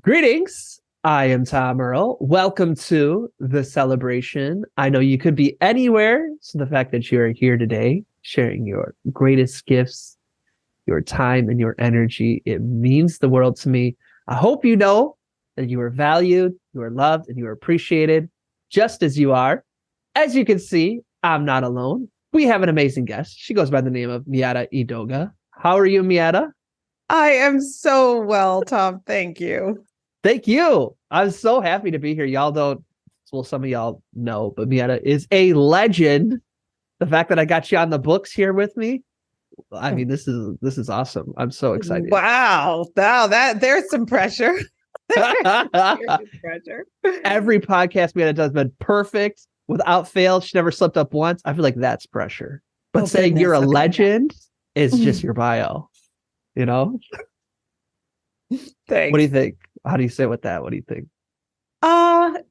Greetings. I am Tom Earl. Welcome to the celebration. I know you could be anywhere, so the fact that you are here today, sharing your greatest gifts, your time, and your energy, it means the world to me. I hope you know that you are valued, you are loved, and you are appreciated just as you are. As you can see, I'm not alone. We have an amazing guest. She goes by the name of Miata Edoga. How are you, Miata? I am so well, Tom. Thank you. Thank you. I'm so happy to be here. Y'all don't, well, some of y'all know, but Miata is a legend. The fact that I got you on the books here with me, I mean, this is awesome. I'm so excited. Wow. Wow, there's some pressure. There's pressure. Every podcast Miata does been perfect without fail. She never slipped up once. I feel like that's pressure. But saying goodness. you're a Okay, legend is just your bio, you know? Thanks. What do you think? How do you say with that? What do you think? I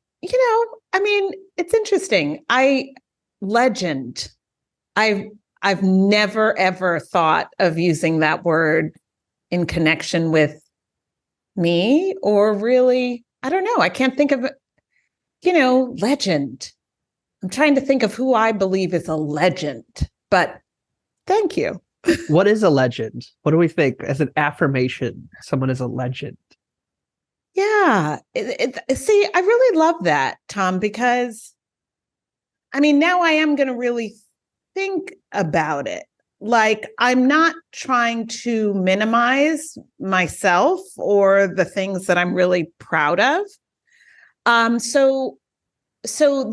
mean, it's interesting. Legend. I've never ever thought of using that word in connection with me, or really, I don't know. I can't think of it, legend. I'm trying to think of who I believe is a legend, but thank you. What is a legend? What do we think as an affirmation? Someone is a legend. Yeah. See, I really love that, Tom, because I mean, now I am going to really think about it. Like, I'm not trying to minimize myself or the things that I'm really proud of. So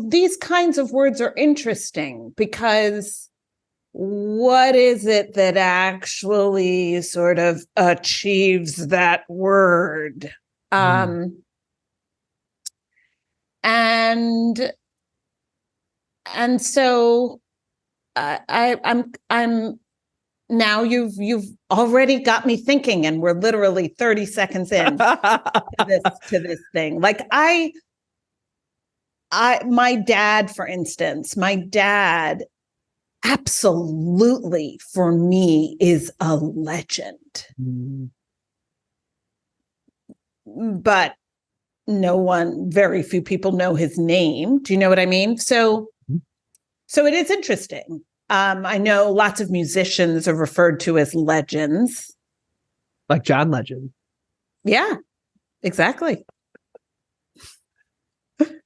these kinds of words are interesting because what is it that actually sort of achieves that word? And so I'm now you've already got me thinking, and we're literally 30 seconds in to this thing. Like my dad, for instance, absolutely for me is a legend. But very few people know his name. Do you know what I mean? So it is interesting. I know lots of musicians are referred to as legends. Like John Legend. Yeah, exactly.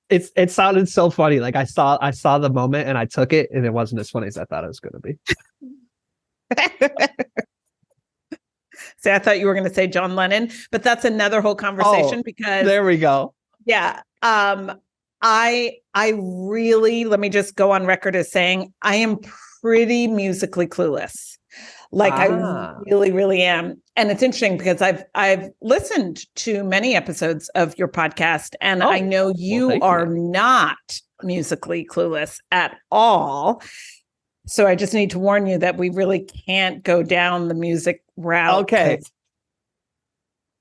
It sounded so funny. Like I saw the moment and I took it, and it wasn't as funny as I thought it was going to be. See, I thought you were going to say John Lennon, but that's another whole conversation because there we go. Yeah. I really, let me just go on record as saying I am pretty musically clueless. Like I really, really am. And it's interesting because I've listened to many episodes of your podcast, and I know you are not musically clueless at all. So I just need to warn you that we really can't go down the music route. Okay.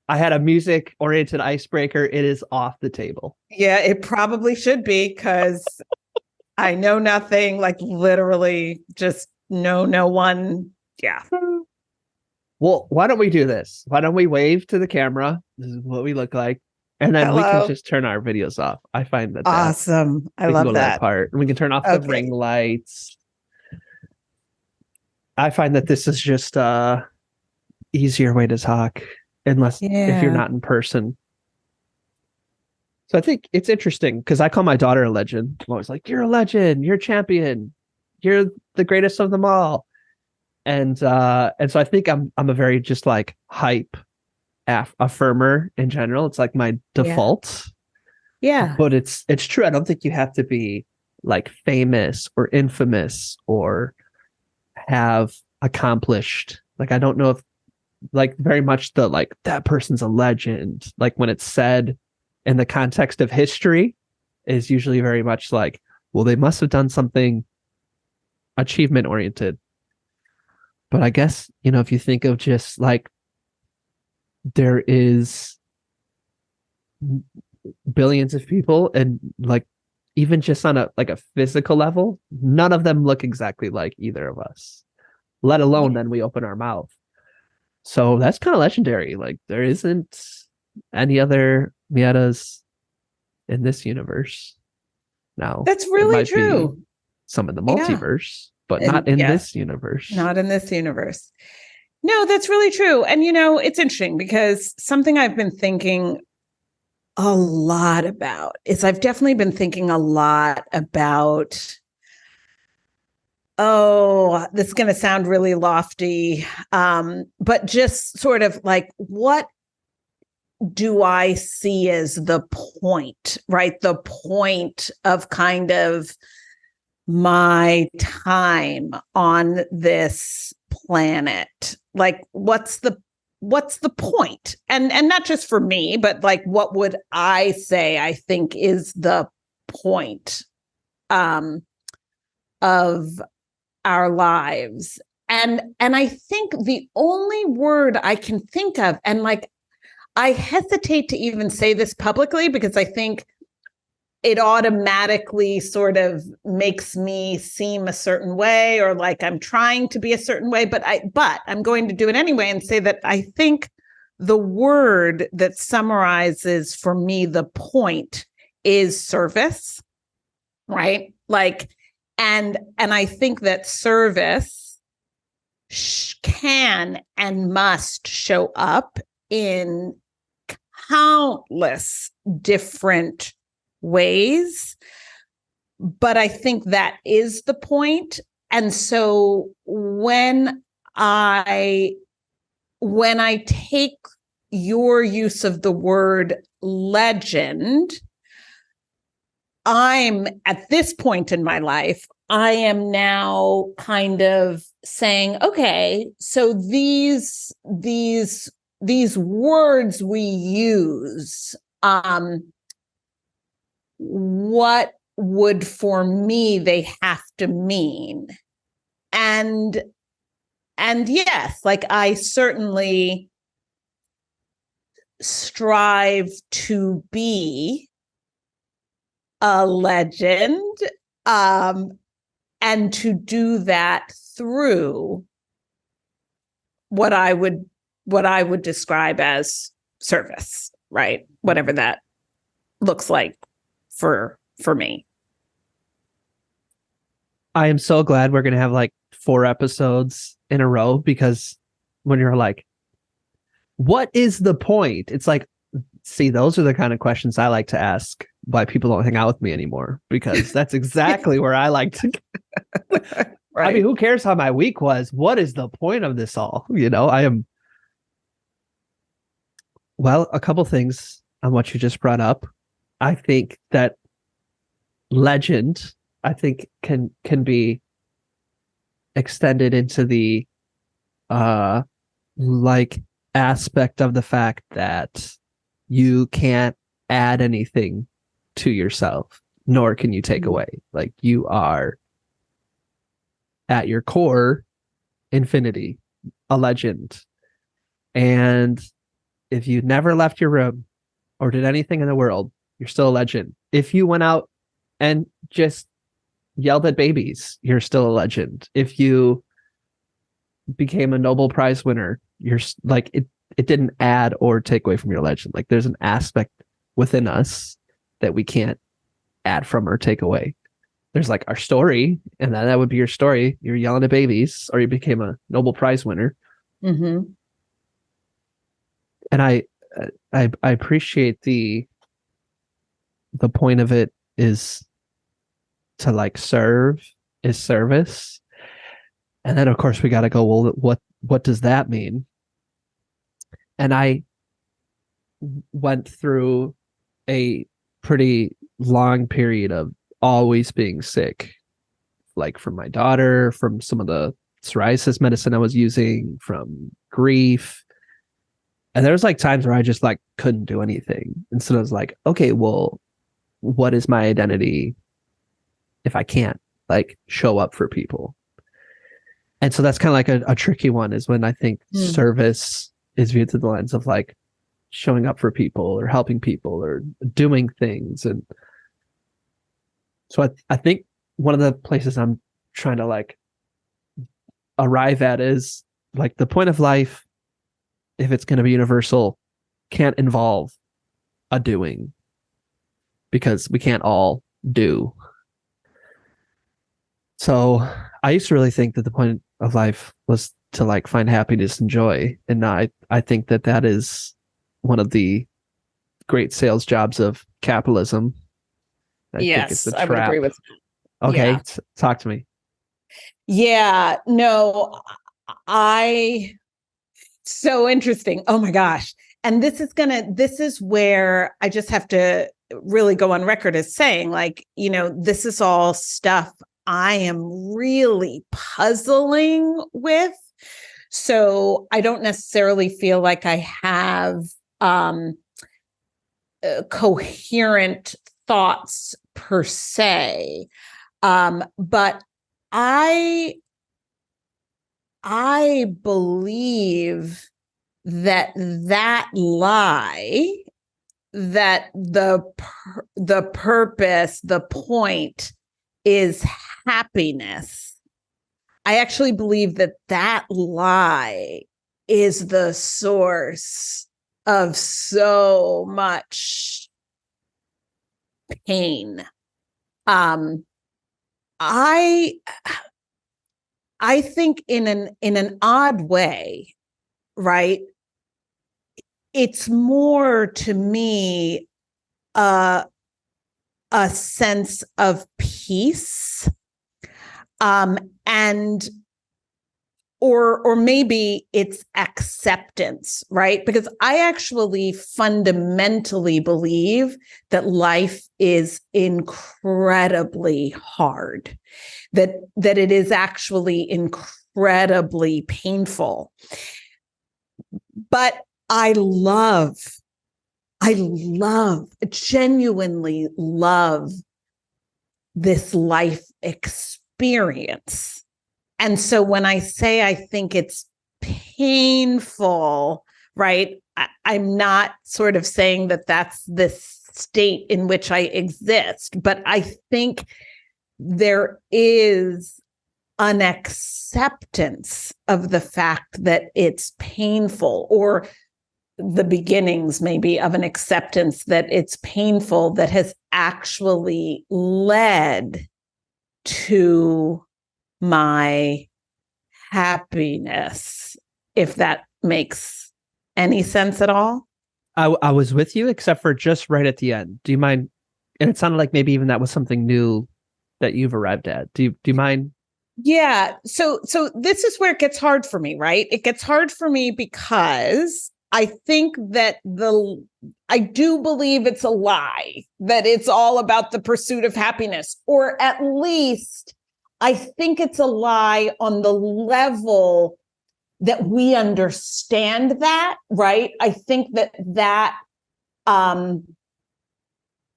I had a music-oriented icebreaker. It is off the table. Yeah, it probably should be, because I know nothing, like literally just no one. Yeah. Well, why don't we do this? Why don't we wave to the camera? This is what we look like. And then we can just turn our videos off. I find that awesome. I love that part. And we can turn off the ring lights. I find that this is just easier way to talk, unless if you're not in person. So I think it's interesting because I call my daughter a legend. I'm always like, you're a legend, you're a champion, you're the greatest of them all. And so I think I'm a very just like hype affirmer in general. It's like my default. Yeah. But it's true. I don't think you have to be like famous or infamous or have accomplished. Like, I don't know if like very much the like that person's a legend, like when it's said in the context of history, is usually very much like, well, they must have done something achievement oriented. But I guess, if you think of just like there is billions of people, and like even just on a physical level, none of them look exactly like either of us, let alone then we open our mouth. So that's kind of legendary. Like there isn't any other Miatas in this universe. Now, That's there really might be true. some in the Yeah. multiverse, but not And in yes, this universe. not in this universe. No, that's really true. And, it's interesting because something I've been thinking a lot about is I've definitely been thinking a lot about, oh, this is going to sound really lofty, but just sort of like, what do I see as the point, right? The point of kind of my time on this planet. Like, what's the point? And not just for me, but like, what would I say I think is the point um of our lives? And I think the only word I can think of, and like, I hesitate to even say this publicly because I think it automatically sort of makes me seem a certain way, or like I'm trying to be a certain way, but I'm going to do it anyway and say that I think the word that summarizes for me the point is service, right? Like, and I think that service can and must show up in countless different ways. But I think that is the point. And so I when I take your use of the word legend, I'm at this point in my life, I am now kind of saying, okay, so these words we use, what would for me they have to mean? And yes, like I certainly strive to be a legend, um, and to do that through what I would describe as service, right? Whatever that looks like for me. I am so glad we're going to have like 4 episodes in a row because when you're like, what is the point? It's like, see, those are the kind of questions I like to ask why people don't hang out with me anymore because that's exactly where I like to. Right. I mean, who cares how my week was? What is the point of this all? I am. Well, a couple things on what you just brought up. I think that legend, I think can be extended into the uh like aspect of the fact that you can't add anything to yourself, nor can you take away. Like you are at your core infinity, a legend. And if you never left your room or did anything in the world, you're still a legend. If you went out and just yelled at babies, you're still a legend. If you became a Nobel Prize winner, you're like it didn't add or take away from your legend. Like there's an aspect within us that we can't add from or take away. There's like our story, and that would be your story. You're yelling at babies, or you became a Nobel Prize winner. Mm-hmm. And I appreciate the point of it is to like serve is service. And then of course we got to go, well, what does that mean? And I went through a pretty long period of always being sick, like from my daughter, from some of the psoriasis medicine I was using, from grief. And there was like times where I just like couldn't do anything. And so I was like, okay, well, what is my identity if I can't like show up for people? And so that's kind of like a tricky one is when I think service is viewed through the lens of like showing up for people or helping people or doing things. And so I think one of the places I'm trying to like arrive at is like the point of life, if it's going to be universal, can't involve a doing because we can't all do. So I used to really think that the point of life was to like find happiness and joy. And I think that that is one of the great sales jobs of capitalism. I think it's Yes, a I would agree trap. with. Okay, Yeah. talk to me. Yeah, no, I so interesting. Oh my gosh. And this is where I just have to really go on record as saying, like, this is all stuff I am really puzzling with. So I don't necessarily feel like I have um, coherent thoughts per se. But I I believe that lie, that the purpose, the point is happiness. I actually believe that lie is the source of so much pain. Um, I I think in an odd way, right? It's more to me uh, a sense of peace, and or maybe it's acceptance, right? Because I actually fundamentally believe that life is incredibly hard, that it is actually incredibly painful. But I love, genuinely love this life experience. And so when I say I think it's painful, right, I'm not sort of saying that that's this state in which I exist, but I think there is an acceptance of the fact that it's painful, or the beginnings maybe of an acceptance that it's painful, that has actually led to my happiness, if that makes any sense at all. I was with you except for just right at the end. Do you mind? And it sounded like maybe even that was something new that you've arrived at. Do you mind? Yeah. So this is where it gets hard for me, right? It gets hard for me because I think that I do believe it's a lie, that it's all about the pursuit of happiness, or at least I think it's a lie on the level that we understand that, right? I think that um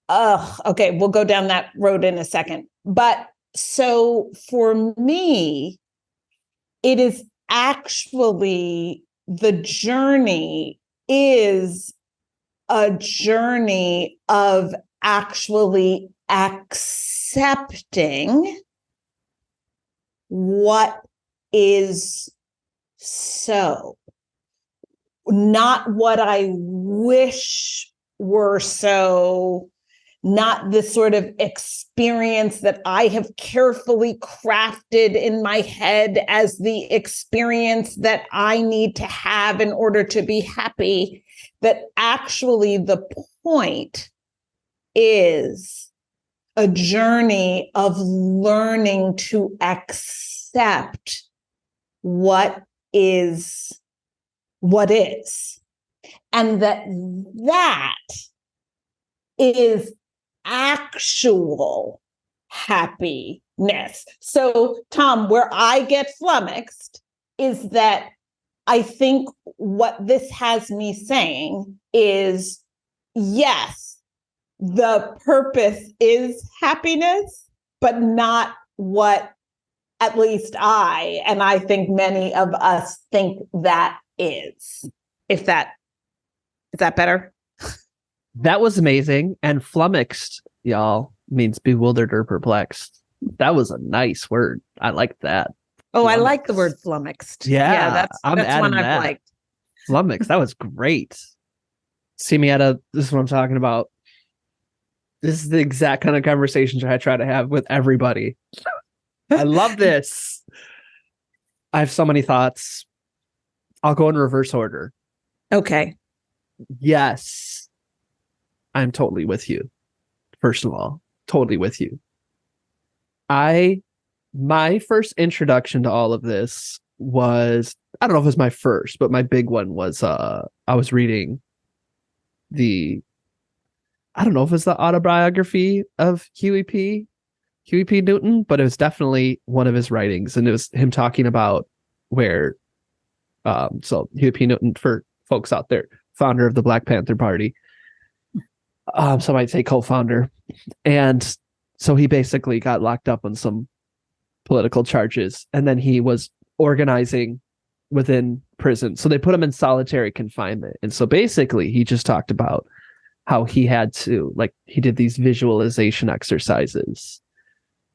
okay, we'll go down that road in a second. But so for me, it is actually, the journey is a journey of actually accepting what is so, not what I wish were so, not the sort of experience that I have carefully crafted in my head as the experience that I need to have in order to be happy. That actually the point is a journey of learning to accept what is, and that is actual happiness. So, Tom, where I get flummoxed is that I think what this has me saying is, yes, the purpose is happiness, but not what at least and I think many of us think that is. If that is that better? That was amazing. And flummoxed, y'all, means bewildered or perplexed. That was a nice word. I like that. Oh, I like the Flummoxed. word flummoxed. Yeah, Yeah, that's I'm one adding I've that. liked. Flummoxed. That was great. See, Miata, this is what I'm talking about. This is the exact kind of conversations I try to have with everybody. I love this. I have so many thoughts. I'll go in reverse order. Okay. Yes, I'm totally with you. First of all, totally with you. My first introduction to all of this was, I don't know if it was my first, but my big one was I was reading the I don't know if it's the autobiography of Huey P. Newton, but it was definitely one of his writings, and it was him talking about where so Huey P. Newton, for folks out there, founder of the Black Panther Party, some might say co-founder, and so he basically got locked up on some political charges, and then he was organizing within prison. So they put him in solitary confinement. And so basically he just talked about how he had to, like, he did these visualization exercises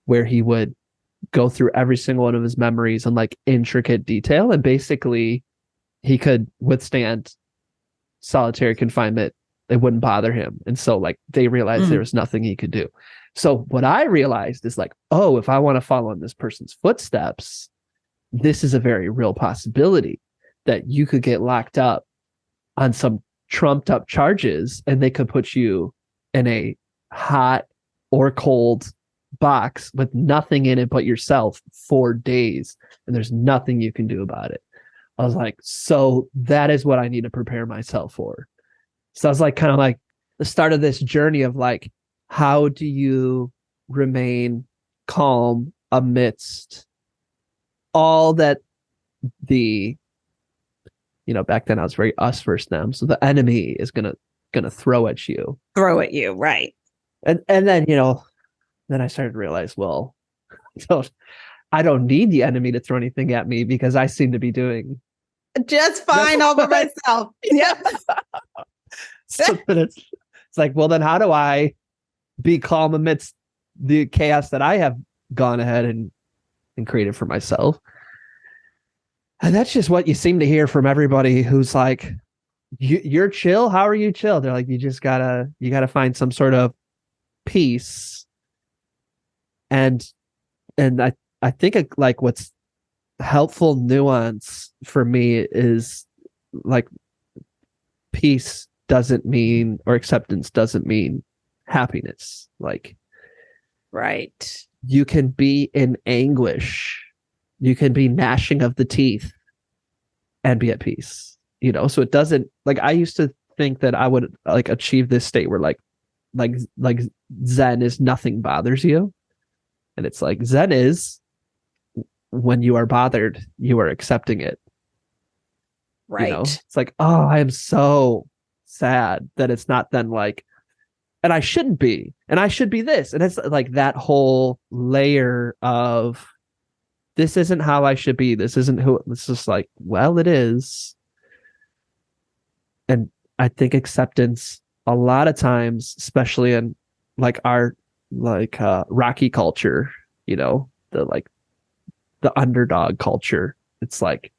where he would go through every single one of his memories in like intricate detail. And basically he could withstand solitary confinement. It wouldn't bother him. And so like they realized there was nothing he could do. So what I realized is like, oh, if I want to follow in this person's footsteps, this is a very real possibility that you could get locked up on some trumped up charges and they could put you in a hot or cold box with nothing in it but yourself for days, and there's nothing you can do about it. I was like, so that is what I need to prepare myself for. So I was like, kind of like the start of this journey of like, how do you remain calm amidst all that the, back then I was very us versus them. So the enemy is gonna throw at you. Throw at you, right. And then, then I started to realize, well, I don't need the enemy to throw anything at me because I seem to be doing just fine all by myself. Yep. So it's like, well, then how do I be calm amidst the chaos that I have gone ahead and created for myself? And that's just what you seem to hear from everybody who's like, you're chill. How are you chill? They're like, you gotta find some sort of peace. And I think like what's helpful nuance for me is like peace doesn't mean, or acceptance doesn't mean happiness. Like, right. You can be in anguish. You can be gnashing of the teeth and be at peace, so it doesn't, like, I used to think that I would like achieve this state where like Zen is nothing bothers you. And it's like Zen is when you are bothered, you are accepting it. Right. It's like, oh, I am so sad that it's not then like, and I shouldn't be, and I should be this. And it's like that whole layer of, this isn't how I should be. This isn't who, it's just like, well, it is. And I think acceptance a lot of times, especially in like our like Rocky culture, the underdog culture, it's like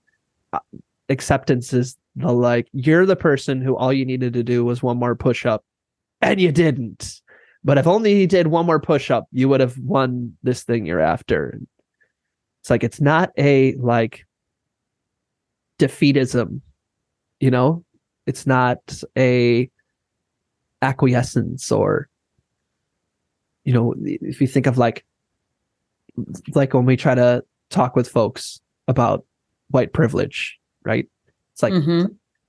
acceptance is the like, you're the person who all you needed to do was one more push-up and you didn't. But if only you did one more push-up, you would have won this thing you're after. It's like, it's not a like defeatism, it's not a acquiescence, or if you think of like when we try to talk with folks about white privilege, right? It's like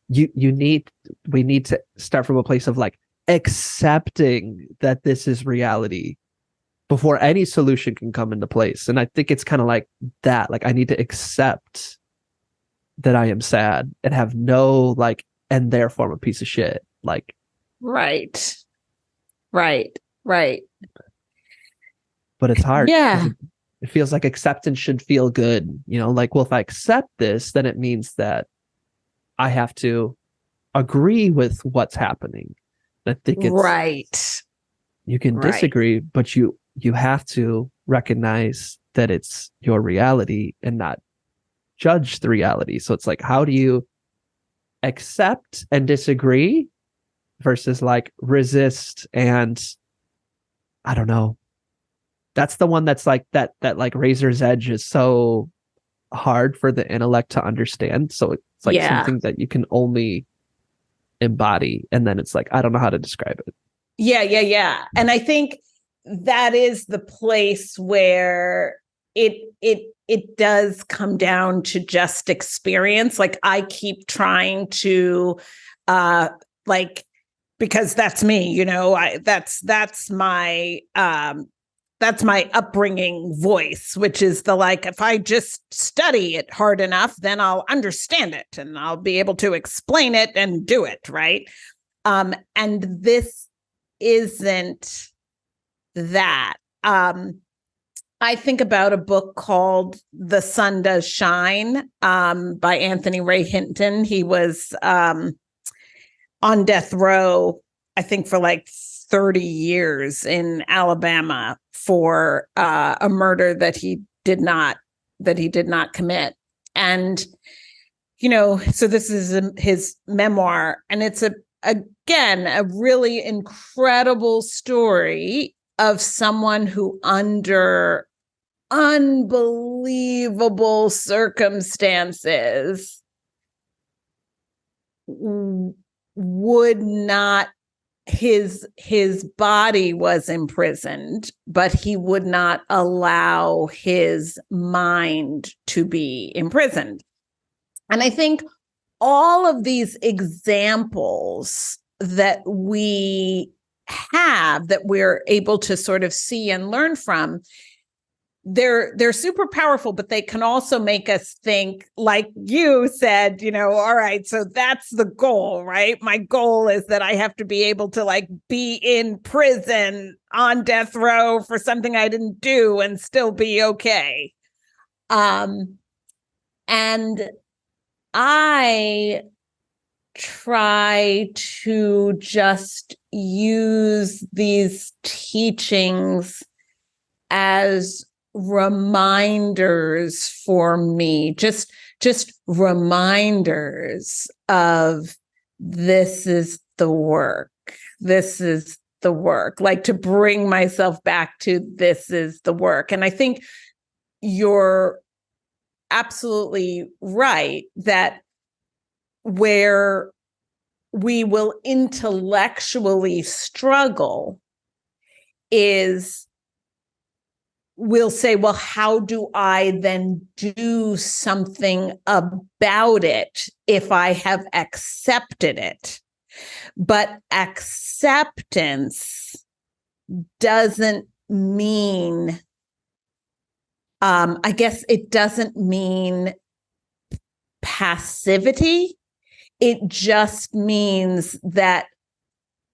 we need to start from a place of like accepting that this is reality before any solution can come into place. And I think it's kind of like that. Like, I need to accept that I am sad and have no like, and therefore I'm a piece of shit. Like, right. But it's hard. Yeah. It feels like acceptance should feel good. Like, well, if I accept this, then it means that I have to agree with what's happening. I think it's right. You can disagree, but you have to recognize that it's your reality and not judge the reality. So it's like, how do you accept and disagree versus like resist and I don't know. That's the one that's like that like razor's edge is so hard for the intellect to understand. So it's like Yeah. something that you can only embody. And then it's like, I don't know how to describe it. Yeah. And I think that is the place where it does come down to just experience. Like I keep trying to like because that's me, you know, that's my upbringing voice, which is the like, if I just study it hard enough, then I'll understand it and I'll be able to explain it and do it. Right. And this isn't that. I think about a book called The Sun Does Shine by Anthony Ray Hinton. He was on death row, I think, for like 30 years in Alabama for a murder that he did not commit. And, you know, so this is his memoir, and it's again a really incredible story of someone who under unbelievable circumstances would not his body was imprisoned, but he would not allow his mind to be imprisoned. And I think all of these examples that we have that we're able to sort of see and learn from, they're super powerful, but they can also make us think, like you said, you know, all right, so that's the goal, right? My goal is that I have to be able to like be in prison on death row for something I didn't do and still be okay. And I try to just use these teachings as reminders for me, just reminders of this is the work. This is the work, like to bring myself back to this is the work. And I think you're absolutely right that where we will intellectually struggle is we'll say, well, how do I then do something about it if I have accepted it? But acceptance doesn't mean, I guess it doesn't mean passivity. It just means that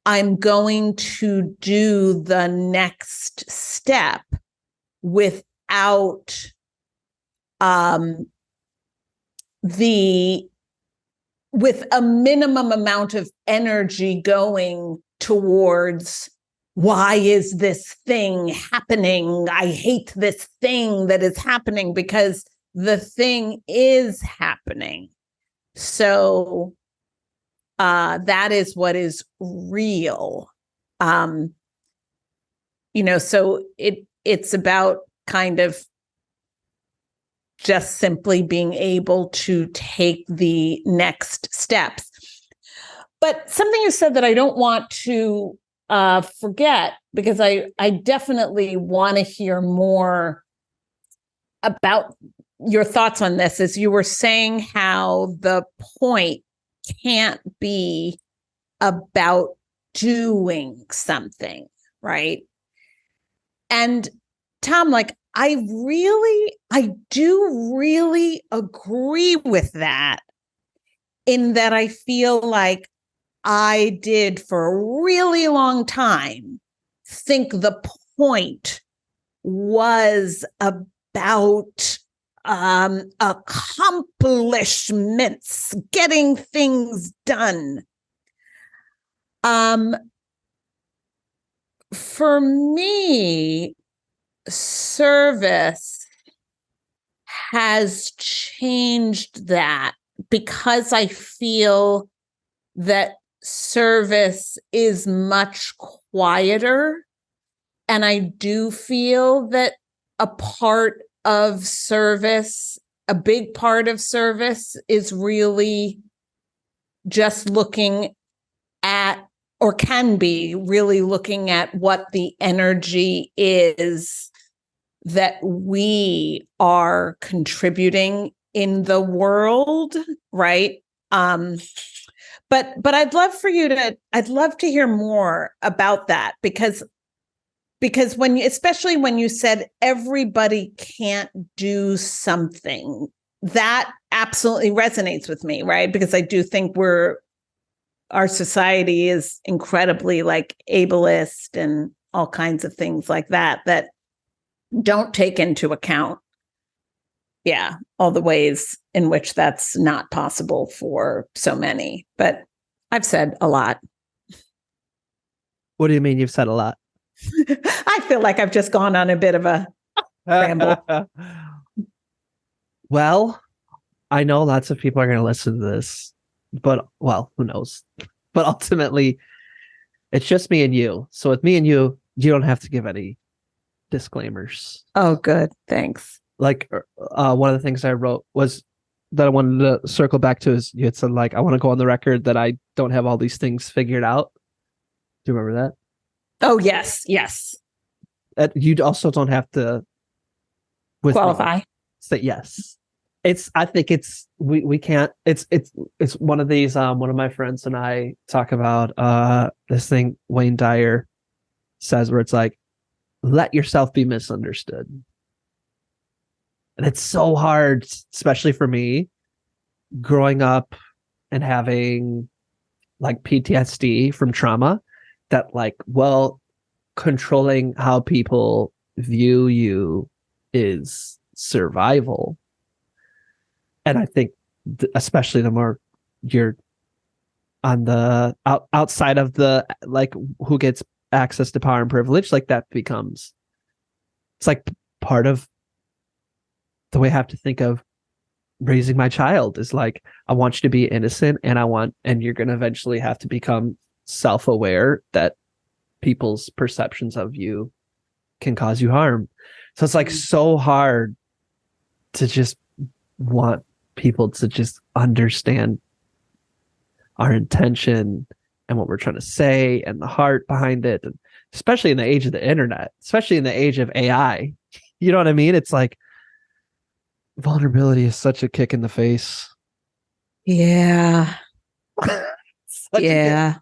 I'm going to do the next step without with a minimum amount of energy going towards why is this thing happening? I hate this thing that is happening, because the thing is happening. So that is what is real. You know, so it's about kind of just simply being able to take the next steps. But something you said that I don't want to forget, because I definitely want to hear more about your thoughts on this, is you were saying how the point can't be about doing something, right? And Tom, like, I do really agree with that, in that I feel like I did for a really long time think the point was about accomplishments, getting things done. For me, service has changed that, because I feel that service is much quieter. And I do feel that a part of service, a big part of service, is really just looking at, or can be really looking at, what the energy is that we are contributing in the world, right? But I'd love to hear more about that, because especially when you said everybody can't do something, that absolutely resonates with me, right? Because I do think our society is incredibly like ableist and all kinds of things like that don't take into account, all the ways in which that's not possible for so many. But I've said a lot. What do you mean you've said a lot? I feel like I've just gone on a bit of a ramble. Well, I know lots of people are going to listen to this, but, well, who knows? But ultimately, it's just me and you. So with me and you don't have to give any disclaimers. Oh, good. Thanks. Like, one of the things I wrote was that I wanted to circle back to is you had said, like, I want to go on the record that I don't have all these things figured out. Do you remember that? Oh, yes. Yes. You also don't have to qualify. Say yes. I think we can't, it's one of these, one of my friends and I talk about this thing Wayne Dyer says, where it's like, let yourself be misunderstood. And it's so hard, especially for me, growing up and having like PTSD from trauma, that like, well, controlling how people view you is survival. And I think especially the more you're on the outside of the, like, who gets access to power and privilege, like that becomes, it's like part of the way I have to think of raising my child is like, I want you to be innocent, and you're going to eventually have to become self-aware that people's perceptions of you can cause you harm. So it's like so hard to just want people to just understand our intention and what we're trying to say and the heart behind it. And especially in the age of the internet, especially in the age of AI, you know what I mean? It's like vulnerability is such a kick in the face. Yeah. Yeah.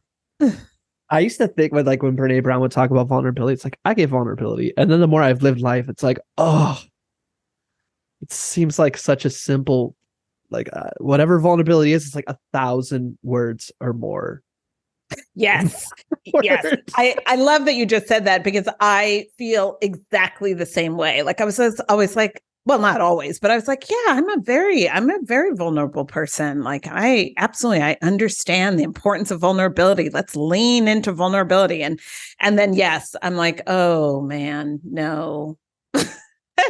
I used to think when Brene Brown would talk about vulnerability, it's like, I get vulnerability. And then the more I've lived life, it's like, oh, it seems like such a simple, like, whatever vulnerability is, it's like 1,000 words or more. Yes. Yes. I love that you just said that, because I feel exactly the same way. Like I was always like, well, not always, but I was like, yeah, I'm a very vulnerable person. Like I understand the importance of vulnerability. Let's lean into vulnerability. And then, yes, I'm like, oh man, no,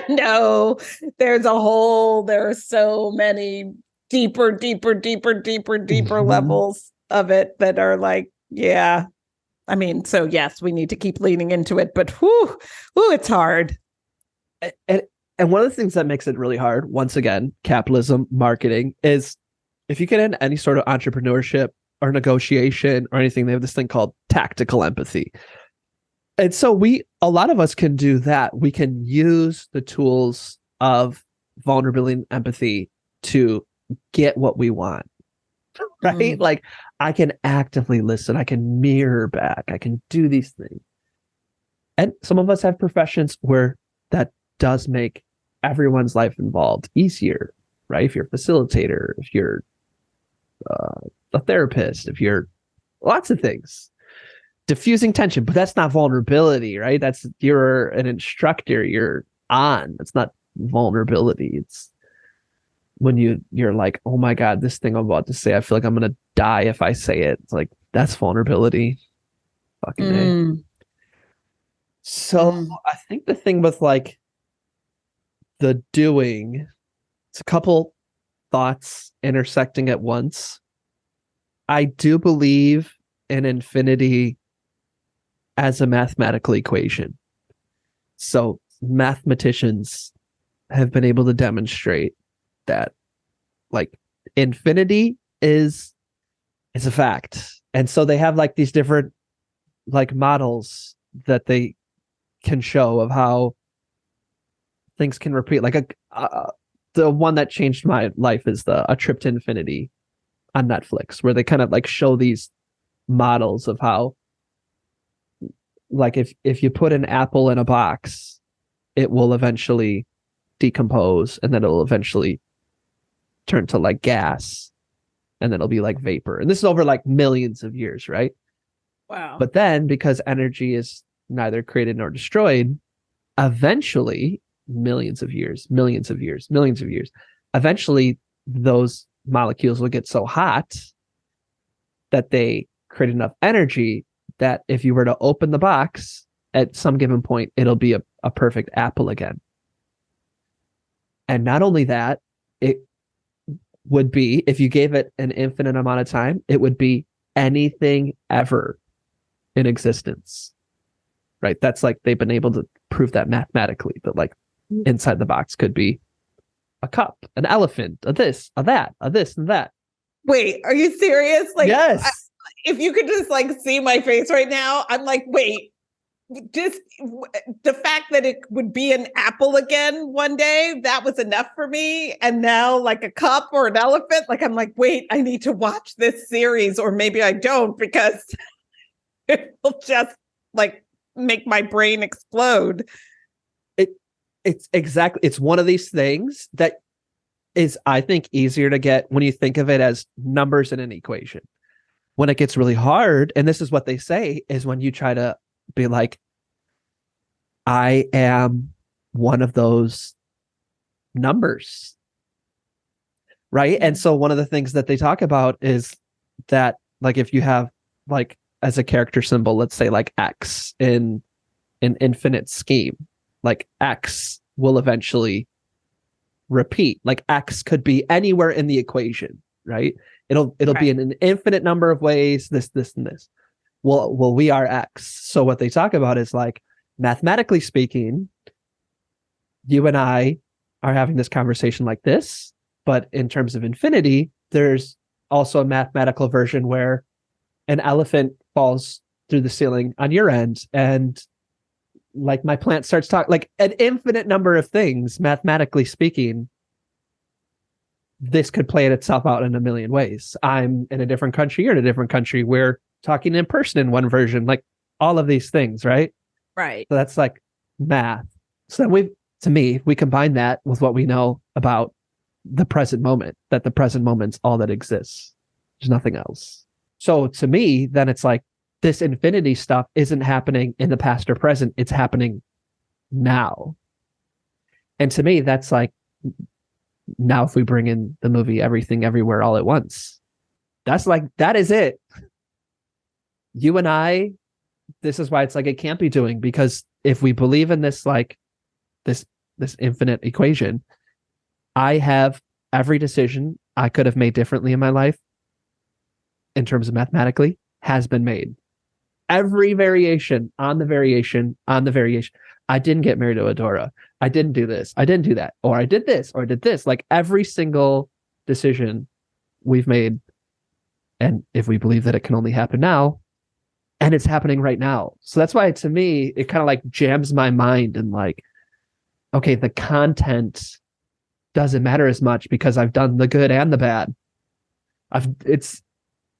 no, there are so many deeper levels of it that are like, yeah. I mean, so yes, we need to keep leaning into it, but whew, it's hard. And one of the things that makes it really hard, once again, capitalism, marketing, is if you get into any sort of entrepreneurship or negotiation or anything, they have this thing called tactical empathy. And so a lot of us can do that. We can use the tools of vulnerability and empathy to get what we want, right? Like I can actively listen. I can mirror back. I can do these things. And some of us have professions where that does make everyone's life involved easier, right? If you're a facilitator, if you're a therapist, if you're lots of things, diffusing tension, but that's not vulnerability, right? That's, you're an instructor, you're on. It's not vulnerability. It's when you're like, oh my God, this thing I'm about to say, I feel like I'm gonna die if I say it. It's like, that's vulnerability. Fucking A. So I think the thing with like the doing, it's a couple thoughts intersecting at once. I do believe an infinity as a mathematical equation. So mathematicians have been able to demonstrate that like infinity is a fact. And so they have like these different like models that they can show of how things can repeat. Like the one that changed my life is a trip to infinity on Netflix, where they kind of like show these models of how like if you put an apple in a box, it will eventually decompose and then it'll eventually turn to like gas and then it'll be like vapor. And this is over like millions of years, right? Wow. But then because energy is neither created nor destroyed, eventually millions of years, millions of years, millions of years, eventually those molecules will get so hot that they create enough energy that if you were to open the box at some given point, it'll be a perfect apple again. And not only that, it would be, if you gave it an infinite amount of time, it would be anything ever in existence. Right? That's like they've been able to prove that mathematically, that like inside the box could be a cup, an elephant, a this, a that, a this and that. Wait, are you serious? Like, yes. If you could just like see my face right now, I'm like, wait, just the fact that it would be an apple again one day, that was enough for me. And now like a cup or an elephant, like I'm like, wait, I need to watch this series, or maybe I don't, because it will just like make my brain explode. It's one of these things that is, I think, easier to get when you think of it as numbers in an equation. When it gets really hard, and this is what they say, is when you try to be like, I am one of those numbers, right? And so one of the things that they talk about is that like if you have like as a character symbol, let's say like X in an infinite scheme, like X will eventually repeat. Like X could be anywhere in the equation, right? It'll be in an infinite number of ways, this, and this. Well, we are X. So what they talk about is like, mathematically speaking, you and I are having this conversation like this, but in terms of infinity, there's also a mathematical version where an elephant falls through the ceiling on your end and like my plant starts talking, like an infinite number of things, mathematically speaking, this could play itself out in a million ways. I'm in a different country, you're in a different country. We're talking in person in one version, like all of these things, right? Right. So that's like math. So then to me, we combine that with what we know about the present moment, that the present moment's all that exists. There's nothing else. So to me, then it's like this infinity stuff isn't happening in the past or present. It's happening now. And to me, that's like, now if we bring in the movie Everything Everywhere All at Once, that's like, that is it. You and I, this is why it's like, it can't be doing, because if we believe in this, like this infinite equation, I have every decision I could have made differently in my life in terms of mathematically has been made. Every variation on the variation on the variation. I didn't get married to Adora. I didn't do this. I didn't do that. Or I did this, or I did this. Like every single decision we've made. And if we believe that it can only happen now, and it's happening right now. So that's why, to me, it kind of like jams my mind and like, okay, the content doesn't matter as much because I've done the good and the bad.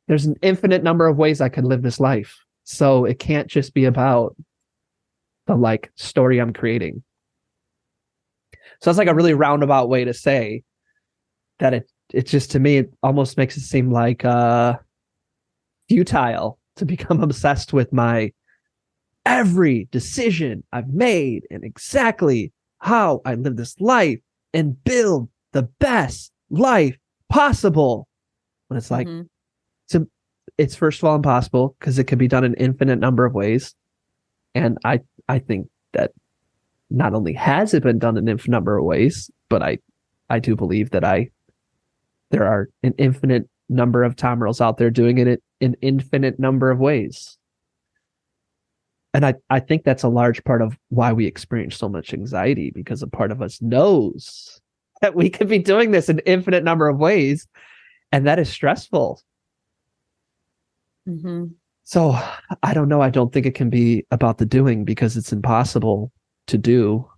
There's an infinite number of ways I could live this life. So it can't just be about the like story I'm creating. So that's like a really roundabout way to say that it just, to me, it almost makes it seem like futile to become obsessed with my every decision I've made and exactly how I live this life and build the best life possible. When it's like, it's first of all impossible because it can be done in an infinite number of ways. And I think that not only has it been done in an infinite number of ways, but I do believe that there are an infinite number of Tomerals out there doing it in infinite number of ways. And I think that's a large part of why we experience so much anxiety, because a part of us knows that we could be doing this in infinite number of ways, and that is stressful. Mm-hmm. So I don't know. I don't think it can be about the doing, because it's impossible to do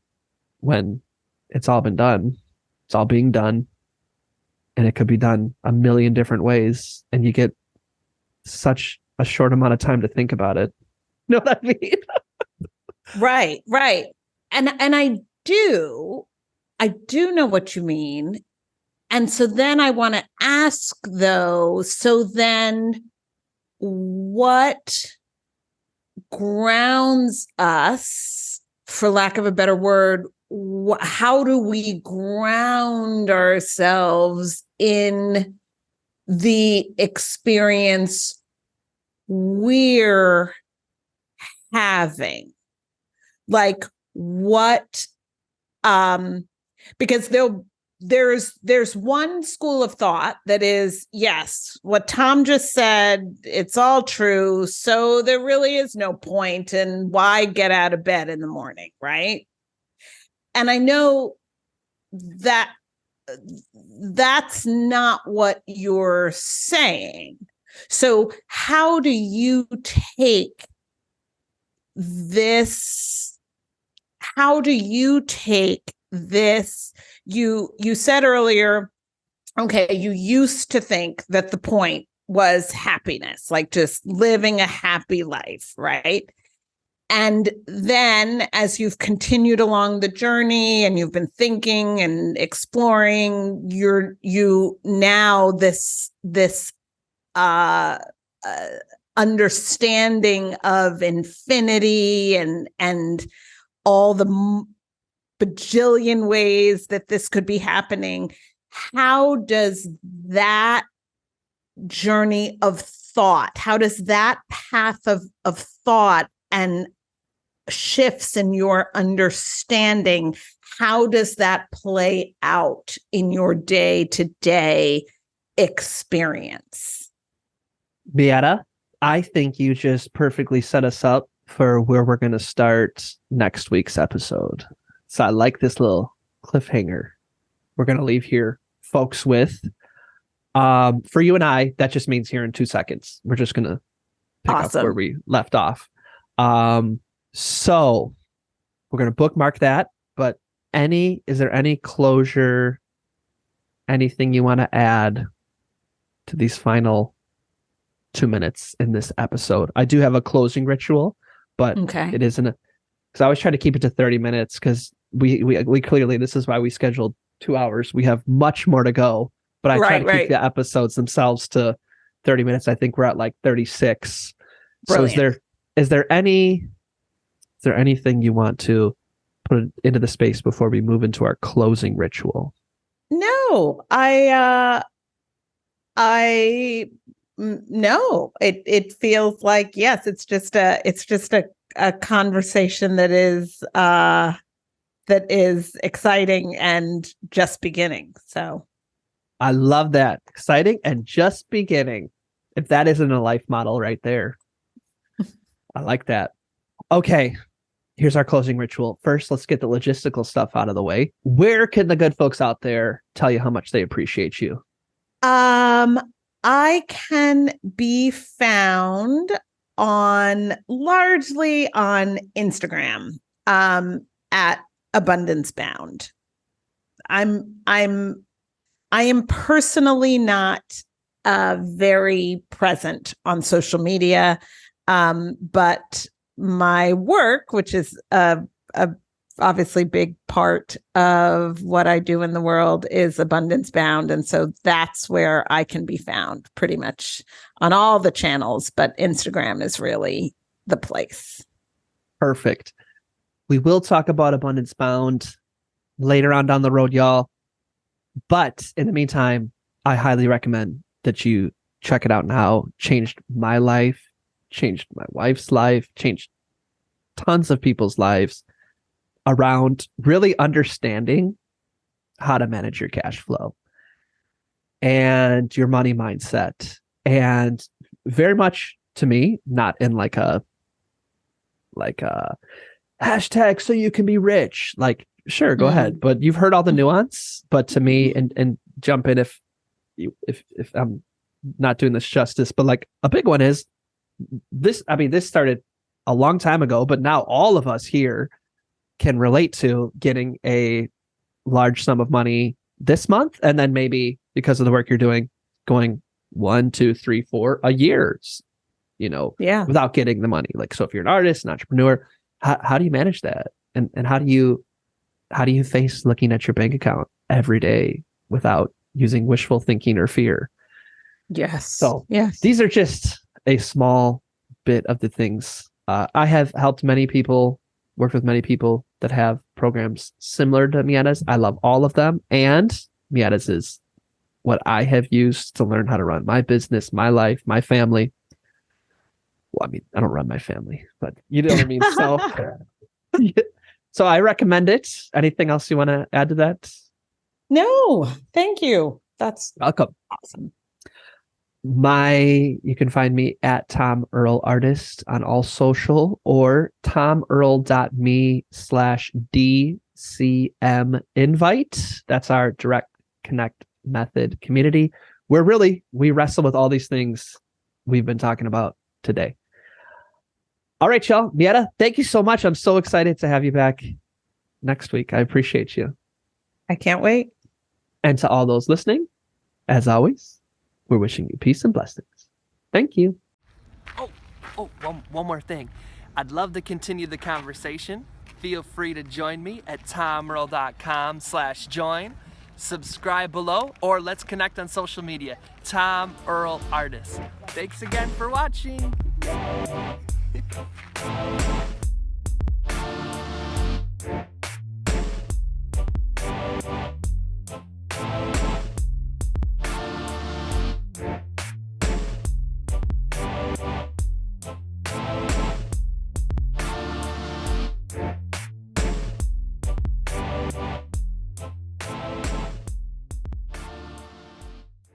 when it's all been done. It's all being done, and it could be done a million different ways, and you get such a short amount of time to think about it. You know what I mean? Right, right. And I do know what you mean. And so then I want to ask though, so then what grounds us, for lack of a better word, how do we ground ourselves in the experience we're having? Like what because there's one school of thought that is, yes, what Tom just said, it's all true, so there really is no point, and why get out of bed in the morning, right? And I know that that's not what you're saying. So how do you take this? How do you take this? You said earlier, okay, you used to think that the point was happiness, like just living a happy life, right? And then as you've continued along the journey and you've been thinking and exploring, you now this uh, uh understanding of infinity and all the bajillion ways that this could be happening. How does that journey of thought, how does that path of thought and shifts in your understanding, how does that play out in your day-to-day experience? Miata, I think you just perfectly set us up for where we're going to start next week's episode. So I like this little cliffhanger we're going to leave here, folks, with. For you and I, that just means here in 2 seconds. We're just going to pick up where we left off. So we're going to bookmark that. But is there any closure, anything you want to add to these final 2 minutes in this episode? I do have a closing ritual, but it isn't because I always try to keep it to 30 minutes because we clearly, this is why we scheduled 2 hours. We have much more to go, but I try to keep the episodes themselves to 30 minutes. I think we're at like 36. Brilliant. So is there anything you want to put into the space before we move into our closing ritual? No, no, it feels like, yes, it's just a conversation that is exciting and just beginning. So I love that. Exciting and just beginning. If that isn't a life model right there. I like that. Okay. Here's our closing ritual. First, let's get the logistical stuff out of the way. Where can the good folks out there tell you how much they appreciate you? I can be found largely on Instagram, at Abundance Bound. I am personally not very present on social media, but my work, which is a obviously big part of what I do in the world, is Abundance Bound. And so that's where I can be found pretty much on all the channels, but Instagram is really the place. Perfect. We will talk about Abundance Bound later on down the road, y'all. But in the meantime, I highly recommend that you check it out now. Changed my life, changed my wife's life, changed tons of people's lives around really understanding how to manage your cash flow. and your money mindset. And very much to me, not in like a hashtag so you can be rich. Like, sure, go ahead. But you've heard all the nuance. But to me, and jump in if I'm not doing this justice, but like a big one is this. I mean, this started a long time ago, but now all of us here can relate to getting a large sum of money this month, and then maybe because of the work you're doing, going 1, 2, 3, 4 a year, without getting the money. Like, so if you're an artist, an entrepreneur, how do you manage that? And how do you face looking at your bank account every day without using wishful thinking or fear? Yes. So yes, these are just a small bit of the things. I have helped many people, worked with many people that have programs similar to Miata's. I love all of them. And Miata's is what I have used to learn how to run my business, my life, my family. Well, I mean, I don't run my family, but you know what I mean? So, so I recommend it. Anything else you want to add to that? No, thank you. That's welcome. Awesome. You can find me at Tom Earl Artist on all social, or tomearl.me/DCM invite. That's our direct connect method community, where really we wrestle with all these things we've been talking about today. All right, y'all. Miata, thank you so much. I'm so excited to have you back next week. I appreciate you. I can't wait. And to all those listening, as always, we're wishing you peace and blessings. Thank you. One more thing. I'd love to continue the conversation. Feel free to join me at tomearl.com/join. Subscribe below, or let's connect on social media. Tom Earl Artist. Thanks again for watching.